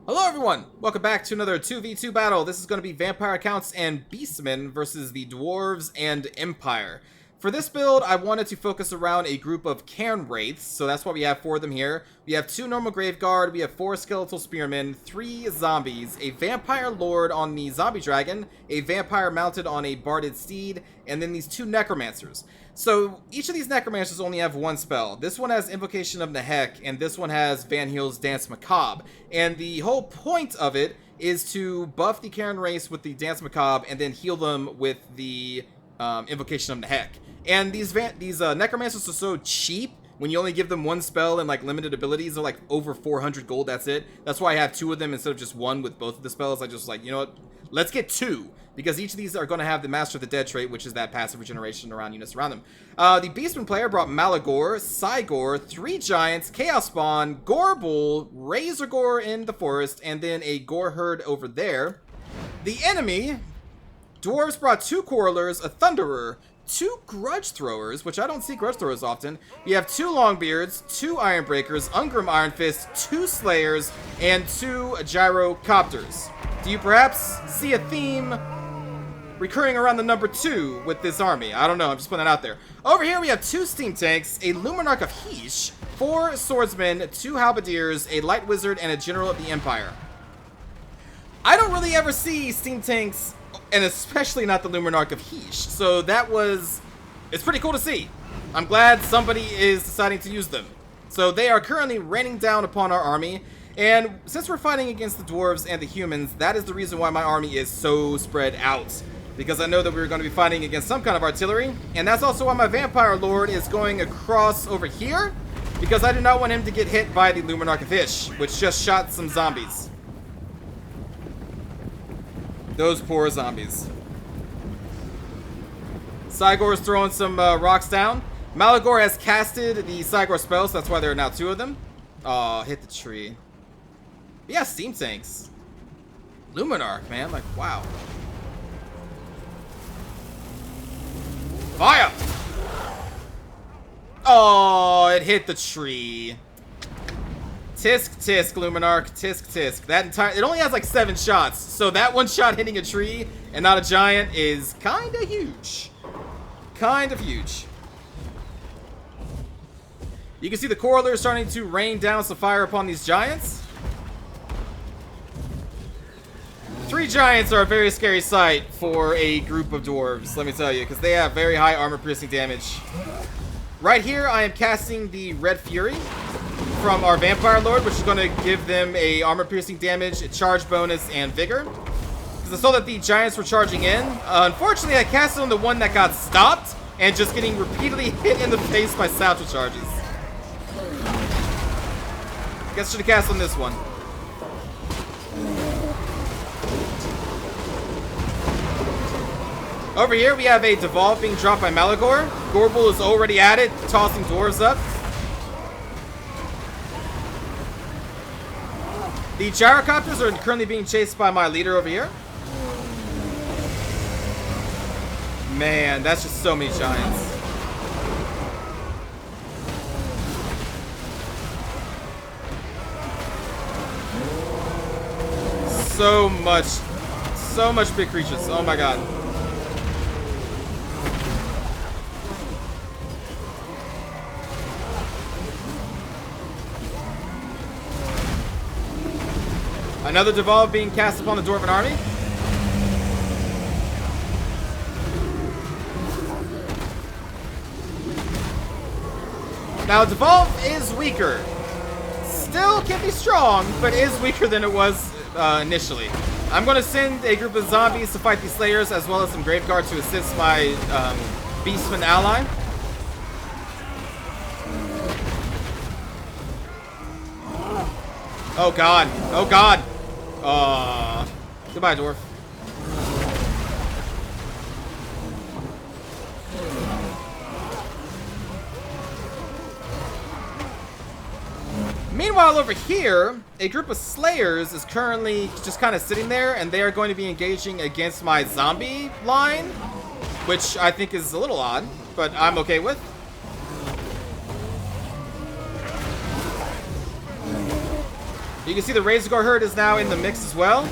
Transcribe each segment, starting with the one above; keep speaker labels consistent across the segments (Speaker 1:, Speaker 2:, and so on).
Speaker 1: Hello everyone! Welcome back to another 2v2 battle. This is going to be Vampire Counts and Beastmen versus the Dwarves and Empire. For this build, I wanted to focus around a group of Cairn Wraiths, so that's why we have 4 of them here. We have 2 normal Graveguard, we have 4 Skeletal Spearmen, 3 Zombies, a Vampire Lord on the Zombie Dragon, a Vampire mounted on a Barded Steed, and then these 2 Necromancers. So, each of these Necromancers only have 1 spell. This one has Invocation of Nehek, and this one has Van Heel's Dance Macabre. And the whole point of it is to buff the Cairn Wraiths with the Dance Macabre, and then heal them with the Invocation of Nehek. And these Necromancers are so cheap. When you only give them 1 spell and like limited abilities, they're like over 400 gold, that's it. That's why I have 2 of them instead of just 1 with both of the spells. I just like, you know what, let's get 2. Because each of these are going to have the Master of the Dead trait, which is that passive regeneration around units around them. The Beastman player brought Malagor, Cygor, 3 Giants, Chaos Spawn, Gorbul, Razor Gore in the forest, and then a Gore Herd over there. The enemy, Dwarves brought 2 Quarrelers, a Thunderer, 2 Grudge Throwers, which I don't see Grudge Throwers often. You have 2 Longbeards, 2 Ironbreakers, Ungrim Iron Fist, 2 Slayers, and 2 Gyrocopters. Do you perhaps see a theme recurring around the number 2 with this army? I don't know, I'm just putting that out there. Over here we have 2 Steam Tanks, a Luminarch of Heesh, 4 Swordsmen, 2 Halberdiers, a Light Wizard, and a General of the Empire. I don't really ever see Steam Tanks, and especially not the Luminarch of Heesh, so it's pretty cool to see. I'm glad somebody is deciding to use them. So they are currently raining down upon our army, and since we're fighting against the Dwarves and the humans, that is the reason why my army is so spread out. Because I know that we're going to be fighting against some kind of artillery. And that's also why my Vampire Lord is going across over here. Because I do not want him to get hit by the Luminarch of Heesh, which just shot some zombies. Those poor zombies. Cygor is throwing some rocks down. Malagor has casted the Cygor spell, so that's why there are now 2 of them. Aw, hit the tree. But yeah, Steam Tanks. Luminarch, man. Like, wow. Fire! Oh, it hit the tree. Tisk, tisk, Luminarch. Tisk, tisk. It only has like 7 shots. So that 1 shot hitting a tree and not a giant is kind of huge. Kind of huge. You can see the Quarreler starting to rain down some fire upon these giants. 3 giants are a very scary sight for a group of dwarves, let me tell you, because they have very high armor-piercing damage. Right here, I am casting the Red Fury from our Vampire Lord, which is going to give them a armor-piercing damage, a charge bonus, and vigor. Because I saw that the giants were charging in. Unfortunately, I casted on the one that got stopped, and just getting repeatedly hit in the face by satchel charges. Guess I should have cast on this one. Over here, we have a Devolve being dropped by Malagor. Gorbul is already at it, tossing dwarves up. The Gyrocopters are currently being chased by my leader over here. Man, that's just so many giants. So much big creatures. Oh my god. Another Devolve being cast upon the Dwarven army. Now, Devolve is weaker. Still can be strong, but is weaker than it was initially. I'm going to send a group of zombies to fight these Slayers, as well as some Graveguard to assist my Beastman ally. Oh god. Oh god. Goodbye, dwarf. Meanwhile, over here, a group of Slayers is currently just kind of sitting there, and they are going to be engaging against my zombie line, which I think is a little odd, but I'm okay with. You can see the Razorgore herd is now in the mix as well.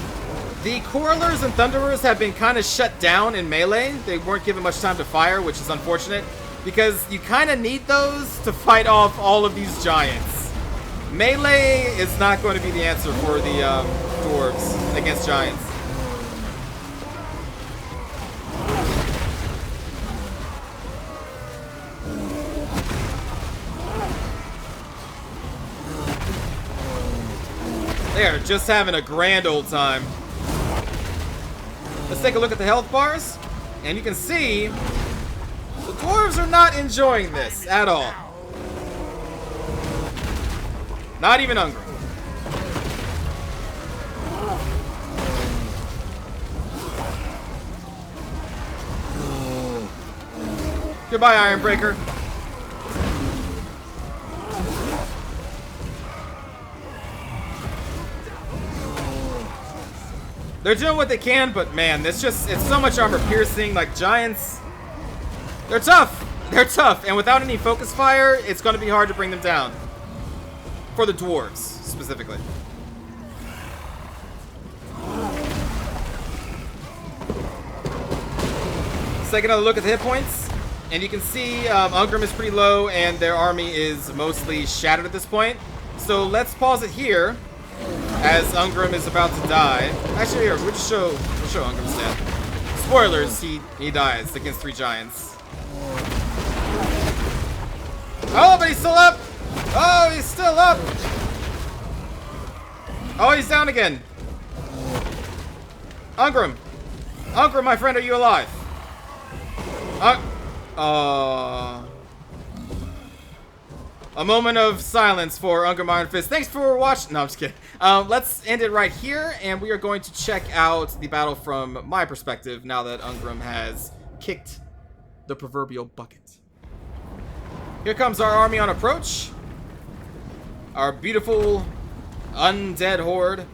Speaker 1: The Quarrelers and Thunderers have been kind of shut down in melee. They weren't given much time to fire, which is unfortunate, because you kind of need those to fight off all of these giants. Melee is not going to be the answer for the dwarves against giants. They're just having a grand old time. Let's take a look at the health bars, and you can see the dwarves are not enjoying this at all. Not even hungry. Goodbye, Ironbreaker. They're doing what they can, but man, it's so much armor piercing. Like, giants, they're tough. They're tough, and without any focus fire, it's going to be hard to bring them down. For the dwarves, specifically. Let's take another look at the hit points, and you can see Ungrim is pretty low, and their army is mostly shattered at this point. So let's pause it here, as Ungrim is about to die. Actually, here, we'll show Ungrim's death. Spoilers, he dies against 3 giants. Oh, but he's still up! Oh, he's still up! Oh, he's down again. Ungrim! Ungrim, my friend, are you alive? A moment of silence for Ungrim Iron Fist. Thanks for watching. No, I'm just kidding. Let's end it right here, and we are going to check out the battle from my perspective now that Ungrim has kicked the proverbial bucket. Here comes our army on approach. Our beautiful undead horde.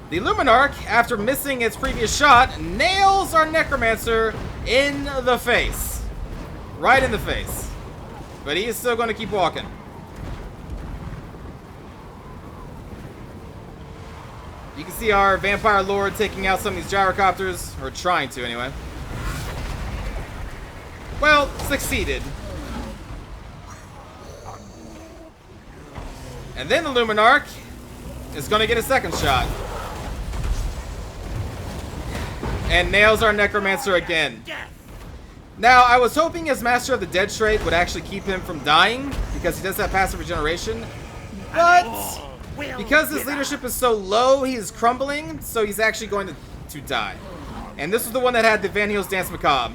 Speaker 1: The Luminarch, after missing its previous shot, nails our Necromancer in the face. Right in the face. But he is still going to keep walking. You can see our Vampire Lord taking out some of these gyrocopters, or trying to anyway. Well, succeeded. And then the Luminarch is going to get a second shot. And nails our Necromancer again. Now, I was hoping his Master of the Dead trait would actually keep him from dying, because he does have passive regeneration. But because his leadership is so low, he is crumbling, so he's actually going to die. And this was the one that had the Van Heel's Dance Macabre.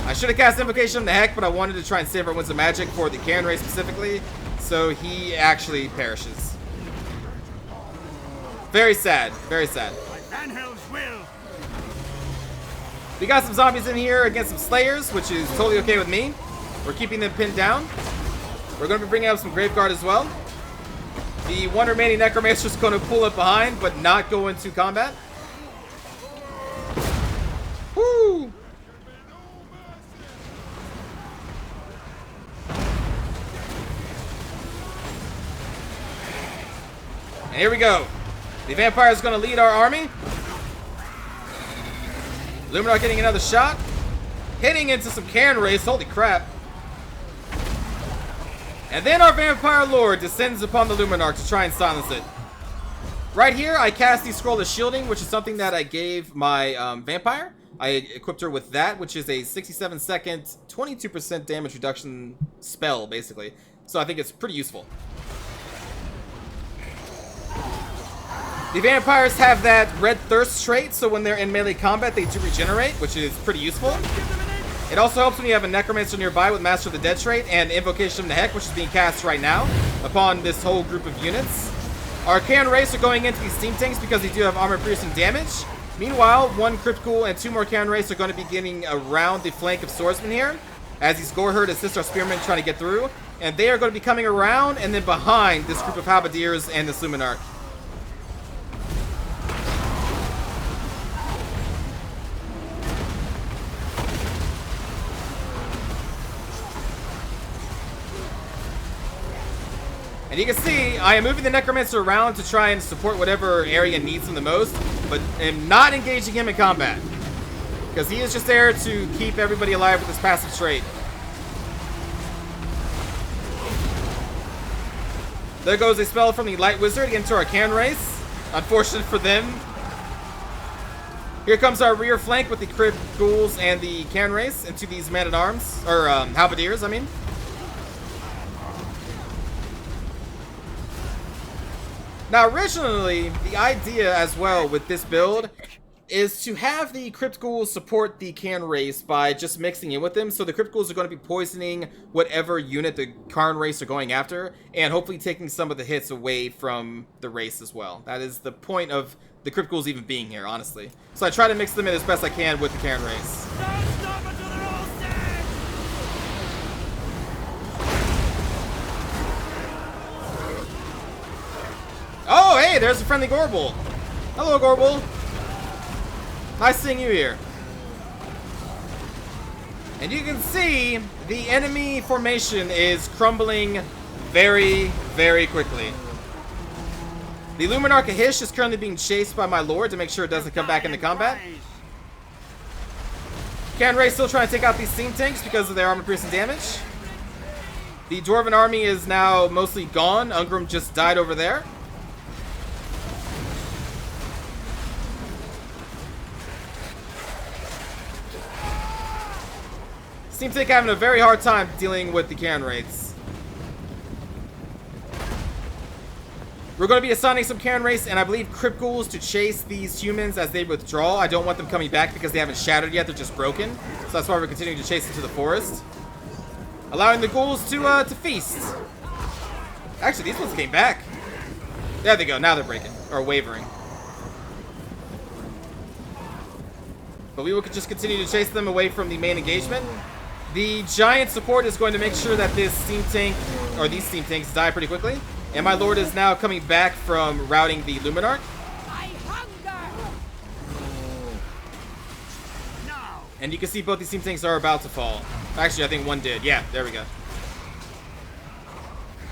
Speaker 1: I should have cast Invocation of the Heck, but I wanted to try and save our Winds of Magic for the Cairn race specifically. So he actually perishes. Very sad. Very sad. We got some zombies in here against some slayers, which is totally okay with me. We're keeping them pinned down. We're going to be bringing up some Graveguard as well. The one remaining Necromancer is going to pull up behind, but not go into combat. Woo! And here we go. The Vampire is going to lead our army. Luminarch getting another shot. Hitting into some Cairn Wraiths. Holy crap. And then our Vampire Lord descends upon the Luminarch to try and silence it. Right here, I cast the Scroll of Shielding, which is something that I gave my Vampire. I equipped her with that, which is a 67-second, 22% damage reduction spell, basically. So I think it's pretty useful. The vampires have that Red Thirst trait, so when they're in melee combat, they do regenerate, which is pretty useful. It also helps when you have a Necromancer nearby with Master of the Dead trait and Invocation of the Heck, which is being cast right now upon this whole group of units. Our Cairn Wraiths are going into these steam tanks because they do have armor-piercing damage. Meanwhile, 1 Cryptical and 2 more Cairn Wraiths are going to be getting around the flank of Swordsman here, as these Gore Herd assist our Spearmen trying to get through. And they are going to be coming around and then behind this group of Halberdiers and this Luminarch. And And you can see, I am moving the Necromancer around to try and support whatever area needs him the most, but am not engaging him in combat. Because he is just there to keep everybody alive with his passive trait. There goes a spell from the Light Wizard into our Cairn Wraiths. Unfortunate for them. Here comes our rear flank with the Crypt Ghouls and the Cairn Wraiths into these Man-at-Arms, or Halberdiers, I mean. Now, originally, the idea as well with this build is to have the Crypt Ghouls support the Cairn Wraiths by just mixing in with them. So the Crypt Ghouls are going to be poisoning whatever unit the Cairn Wraiths are going after, and hopefully taking some of the hits away from the Wraiths as well. That is the point of the Crypt Ghouls even being here, honestly. So I try to mix them in as best I can with the Cairn Wraiths. Oh, hey, there's a friendly Gorble. Hello, Gorble. Nice seeing you here. And you can see the enemy formation is crumbling very, very quickly. The Luminarch Ahish is currently being chased by my Lord to make sure it doesn't come back into combat. Cairn Wraiths still trying to take out these Steam Tanks because of their armor-piercing damage. The Dwarven army is now mostly gone. Ungrim just died over there. Steam Tank having a very hard time dealing with the Cairn Wraiths. We're going to be assigning some Cairn Wraiths and I believe Crypt Ghouls to chase these humans as they withdraw. I don't want them coming back because they haven't shattered yet. They're just broken. So that's why we're continuing to chase into the forest. Allowing the ghouls to feast. Actually, these ones came back. There they go. Now they're breaking. Or wavering. But we will just continue to chase them away from the main engagement. The giant support is going to make sure that this steam tank, or these steam tanks, die pretty quickly. And my Lord is now coming back from routing the Luminarch. And you can see both these steam tanks are about to fall. Actually, I think one did. Yeah, there we go.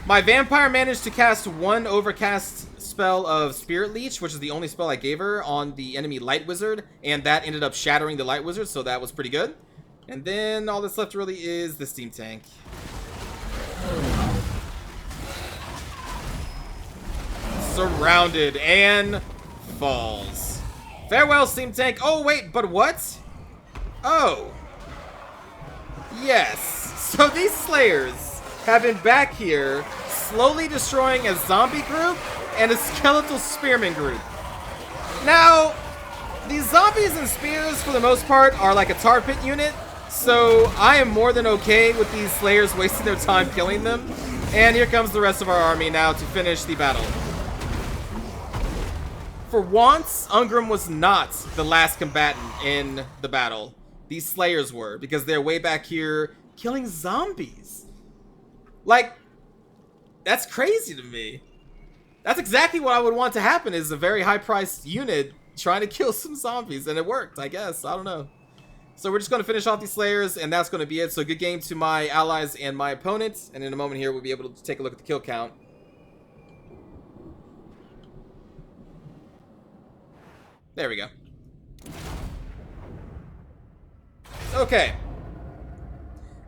Speaker 1: My Vampire managed to cast one overcast spell of Spirit Leech, which is the only spell I gave her on the enemy Light Wizard. And that ended up shattering the Light Wizard, so that was pretty good. And then all that's left really is the steam tank. Surrounded and falls. Farewell, steam tank. Oh, wait, but what? Oh. Yes. So these Slayers have been back here slowly destroying a zombie group and a skeletal spearman group. Now, these zombies and spears, for the most part, are like a tar pit unit. So I am more than okay with these Slayers wasting their time killing them. And here comes the rest of our army now to finish the battle. For once, Ungrim was not the last combatant in the battle. These Slayers were, because they're way back here killing zombies. Like, that's crazy to me. That's exactly what I would want to happen, is a very high-priced unit trying to kill some zombies. And it worked, I guess. I don't know. So we're just going to finish off these Slayers, and that's going to be it. So good game to my allies and my opponents. And in a moment here, we'll be able to take a look at the kill count. There we go. Okay.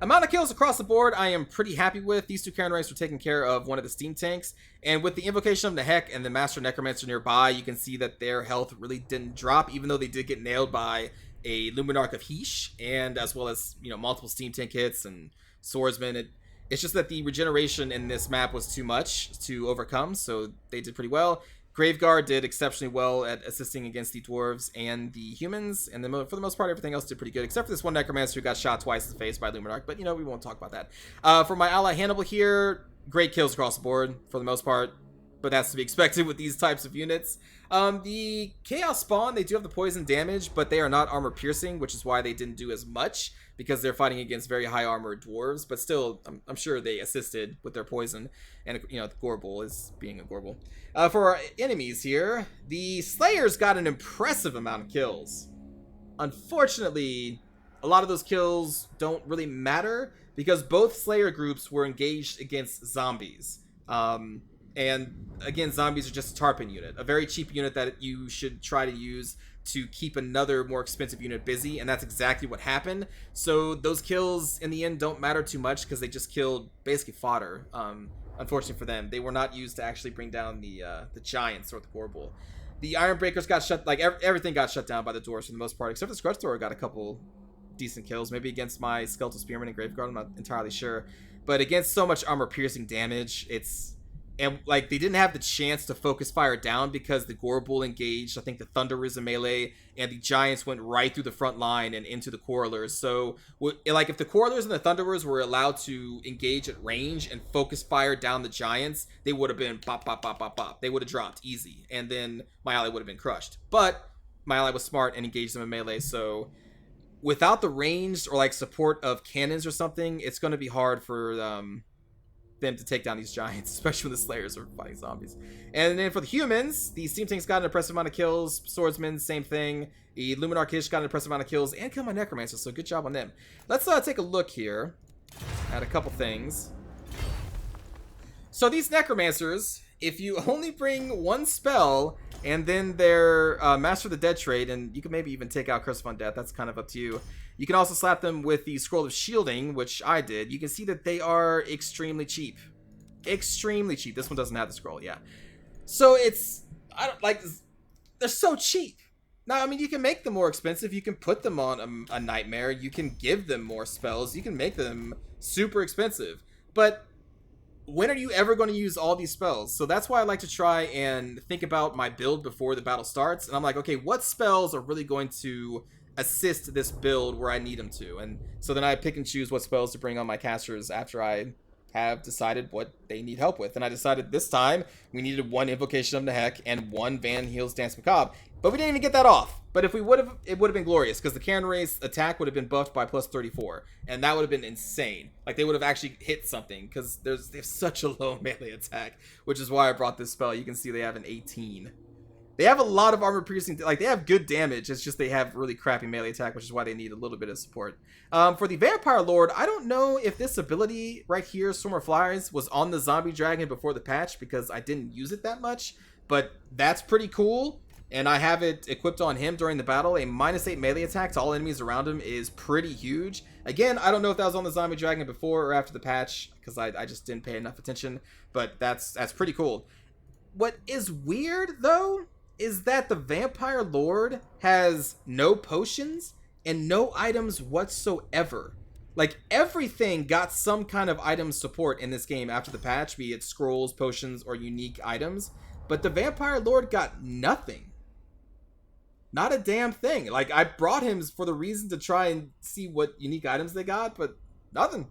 Speaker 1: Amount of kills across the board, I am pretty happy with. These two Cairn Wraiths were taking care of one of the steam tanks. And with the Invocation of the Heck and the Master Necromancer nearby, you can see that their health really didn't drop, even though they did get nailed by a Luminarch of Heesh, and as well as, you know, multiple steam tank hits and swordsmen. It's just that the regeneration in this map was too much to overcome, so they did pretty well. Graveguard did exceptionally well at assisting against the dwarves and the humans, and then for the most part, everything else did pretty good, except for this one Necromancer who got shot twice in the face by Luminarch, but, you know, we won't talk about that. For my ally Hannibal here, great kills across the board, for the most part, but that's to be expected with these types of units. The Chaos Spawn, they do have the poison damage, but they are not armor piercing, which is why they didn't do as much, because they're fighting against very high armored dwarves, but still, I'm sure they assisted with their poison, and, you know, the Gorble is being a Gorble. For our enemies here, the Slayers got an impressive amount of kills. Unfortunately, a lot of those kills don't really matter, because both Slayer groups were engaged against zombies. And again, zombies are just a tarpon unit, a very cheap unit that you should try to use to keep another more expensive unit busy, and that's exactly what happened. So those kills in the end don't matter too much because they just killed basically fodder. Unfortunately for them, they were not used to actually bring down the giants or the Gorbel. The Iron Breakers got shut, like everything got shut down by the dwarves for the most part, except the Scrutch Thrower got a couple decent kills, maybe against my Skeletal Spearman and Graveguard, I'm not entirely sure. But against so much armor piercing damage, and like they didn't have the chance to focus fire down because the Gorbel engaged, I think the Thunderers in melee, and the Giants went right through the front line and into the Quarrelers. So like if the Quarrelers and the Thunderers were allowed to engage at range and focus fire down the Giants, they would have been pop, pop, pop, pop, pop. They would have dropped easy, and then my ally would have been crushed. But my ally was smart and engaged them in melee, so without the ranged or like support of cannons or something, it's going to be hard for them to take down these giants, especially when the Slayers are fighting zombies. And then for the humans, the Steam Tanks got an impressive amount of kills. Swordsmen, same thing. The Luminar Kish got an impressive amount of kills and killed my Necromancer, so good job on them. Let's take a look here at a couple things. So these Necromancers, if you only bring one spell and then their Master of the Dead trait, and you can maybe even take out Curse of Undeath, that's kind of up to you. You can also slap them with the Scroll of Shielding, which I did. You can see that they are extremely cheap. Extremely cheap. This one doesn't have the scroll, yeah. So they're so cheap. Now, I mean, you can make them more expensive. You can put them on a Nightmare. You can give them more spells. You can make them super expensive. But when are you ever going to use all these spells? So that's why I like to try and think about my build before the battle starts. And I'm like, okay, what spells are really going to assist this build where I need them to? And so then I pick and choose what spells to bring on my casters after I have decided what they need help with. And I decided this time we needed one Invocation of Nehek and one Van Heel's Dance Macabre. But we didn't even get that off. But if we would have, it would have been glorious because the Karen Race attack would have been buffed by plus 34. And that would have been insane. Like they would have actually hit something because they have such a low melee attack, which is why I brought this spell. You can see they have an 18. They have a lot of armor piercing, like they have good damage, it's just they have really crappy melee attack, which is why they need a little bit of support. For the Vampire Lord, I don't know if this ability right here, Swarm of Flies, was on the Zombie Dragon before the patch because I didn't use it that much, but that's pretty cool, and I have it equipped on him during the battle. A -8 melee attack to all enemies around him is pretty huge. Again, I don't know if that was on the Zombie Dragon before or after the patch because I just didn't pay enough attention, but that's pretty cool. What is weird, though, is that the Vampire Lord has no potions and no items whatsoever. Like, everything got some kind of item support in this game after the patch, be it scrolls, potions, or unique items, but the Vampire Lord got nothing. Not a damn thing. Like, I brought him for the reason to try and see what unique items they got, but nothing.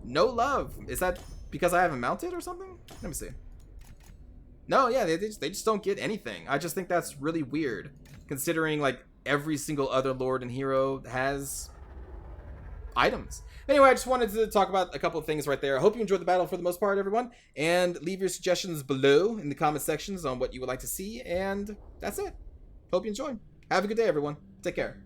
Speaker 1: No love. Is that because I haven't mounted or something? Let me see. No, yeah, they just don't get anything. I just think that's really weird, considering like every single other Lord and Hero has items. Anyway, I just wanted to talk about a couple of things right there. I hope you enjoyed the battle for the most part, everyone, and leave your suggestions below in the comment sections on what you would like to see, and that's it. Hope you enjoy. Have a good day, everyone. Take care.